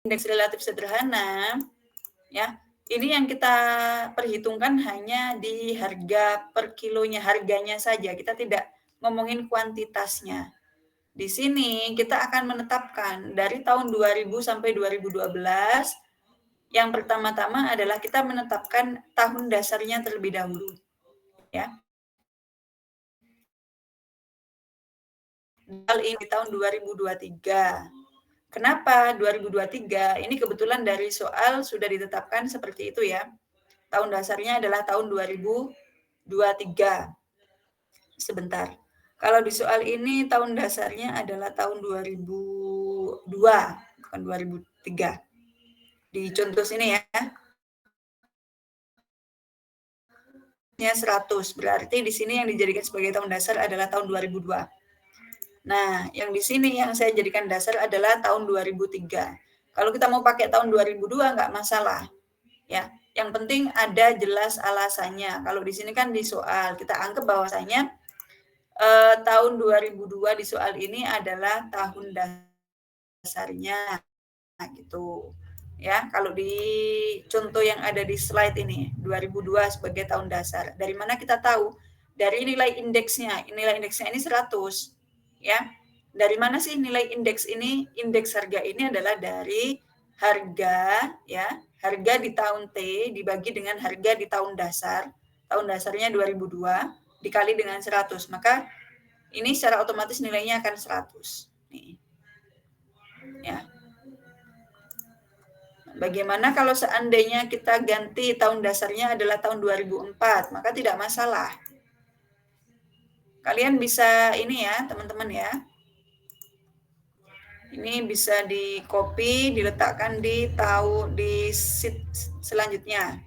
indeks relatif sederhana, ya, ini yang kita perhitungkan hanya di harga per kilonya, harganya saja. Kita tidak ngomongin kuantitasnya. Di sini kita akan menetapkan dari tahun 2000 sampai 2012. Yang pertama-tama adalah kita menetapkan tahun dasarnya terlebih dahulu, ya. Ini di tahun 2023. Kenapa 2023? Ini kebetulan dari soal sudah ditetapkan seperti itu ya. Tahun dasarnya adalah tahun 2023. Sebentar. Kalau di soal ini tahun dasarnya adalah tahun 2002, bukan 2003. Di contoh sini ya. 100. Berarti di sini yang dijadikan sebagai tahun dasar adalah tahun 2002. Nah, yang di sini yang saya jadikan dasar adalah tahun 2003. Kalau kita mau pakai tahun 2002 nggak masalah. Ya, yang penting ada jelas alasannya. Kalau di sini kan di soal kita anggap bahwasanya tahun 2002 di soal ini adalah tahun dasarnya. Nah, gitu. Ya, kalau di contoh yang ada di slide ini 2002 sebagai tahun dasar. Dari mana kita tahu? Dari nilai indeksnya. Nilai indeksnya ini 100. Ya. Dari mana sih nilai indeks ini? Indeks harga ini adalah dari harga, ya, harga di tahun T dibagi dengan harga di tahun dasar. Tahun dasarnya 2002 dikali dengan 100. Maka ini secara otomatis nilainya akan 100. Nih. Ya. Bagaimana kalau seandainya kita ganti tahun dasarnya adalah tahun 2004, maka tidak masalah. Kalian bisa ini ya, teman-teman ya. Ini bisa di-copy, diletakkan di sheet selanjutnya.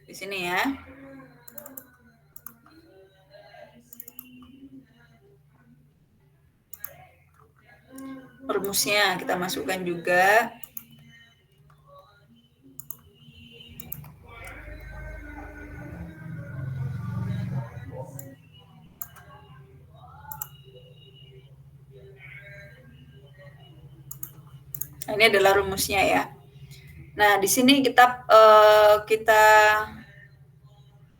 Di sini ya. Rumusnya kita masukkan juga. Nah, ini adalah rumusnya ya. Nah, di sini kita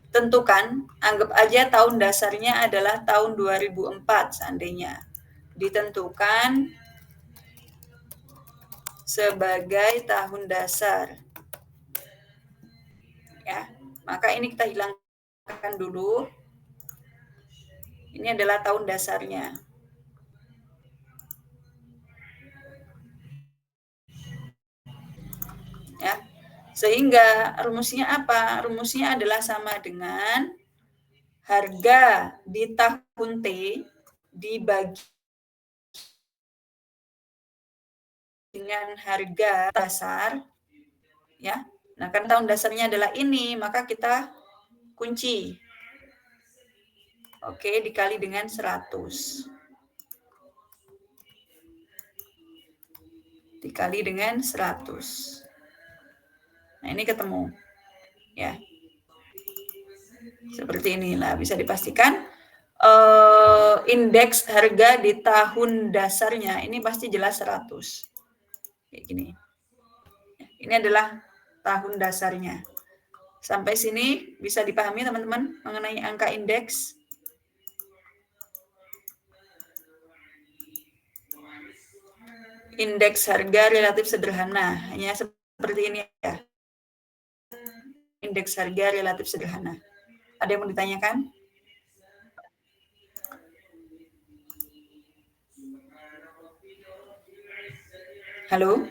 tentukan, anggap aja tahun dasarnya adalah tahun 2004 seandainya. Ditentukan sebagai tahun dasar. Ya, maka ini kita hilangkan dulu. Ini adalah tahun dasarnya. Ya. Sehingga rumusnya apa? Rumusnya adalah sama dengan harga di tahun T dibagi dengan harga dasar, ya. Nah, kan tahun dasarnya adalah ini, maka kita kunci. Oke, dikali dengan 100. Dikali dengan 100. Nah, ini ketemu. Ya. Seperti inilah, bisa dipastikan indeks harga di tahun dasarnya ini pasti jelas 100. Kayak gini. Ini adalah tahun dasarnya. Sampai sini bisa dipahami teman-teman mengenai angka indeks? Indeks harga relatif sederhana. Hanya seperti ini ya. Indeks harga relatif sederhana. Ada yang mau ditanyakan? Halo?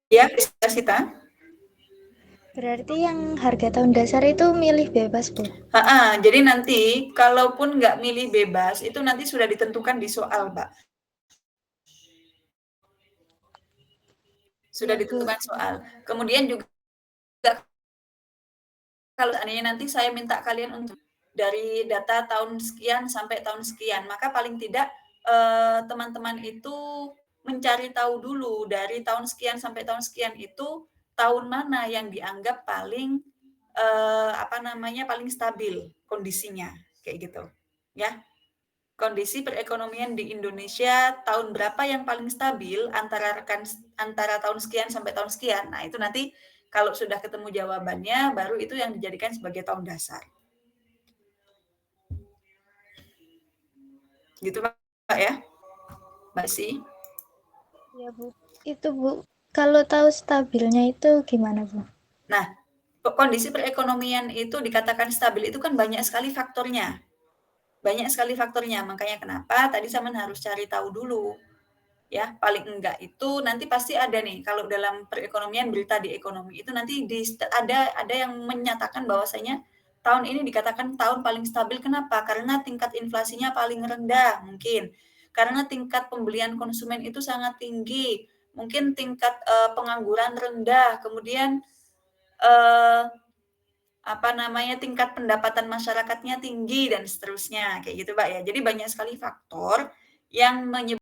Ya, Sita. Berarti yang harga tahun dasar itu milih bebas, Bu? Jadi nanti kalaupun nggak milih bebas, itu nanti sudah ditentukan di soal, Pak. Sudah ditentukan soal. Kemudian juga kalau seandainya nanti saya minta kalian untuk dari data tahun sekian sampai tahun sekian, maka paling tidak teman-teman itu mencari tahu dulu dari tahun sekian sampai tahun sekian itu tahun mana yang dianggap paling paling stabil kondisinya, kayak gitu, ya. Kondisi perekonomian di Indonesia tahun berapa yang paling stabil antara tahun sekian sampai tahun sekian. Nah, itu nanti kalau sudah ketemu jawabannya, baru itu yang dijadikan sebagai tahun dasar. Gitu, Pak ya, Mbak Si. Ya, Bu. Itu, Bu. Kalau tahu stabilnya itu gimana, Bu? Nah, kondisi perekonomian itu dikatakan stabil itu kan banyak sekali faktornya. Banyak sekali faktornya, makanya kenapa tadi saya harus cari tahu dulu. Ya, paling enggak itu nanti pasti ada nih kalau dalam perekonomian, berita di ekonomi itu nanti ada yang menyatakan bahwasanya tahun ini dikatakan tahun paling stabil. Kenapa? Karena tingkat inflasinya paling rendah mungkin. Karena tingkat pembelian konsumen itu sangat tinggi. Mungkin tingkat pengangguran rendah, kemudian tingkat pendapatan masyarakatnya tinggi dan seterusnya kayak gitu, Pak ya. Jadi banyak sekali faktor yang menyebabkan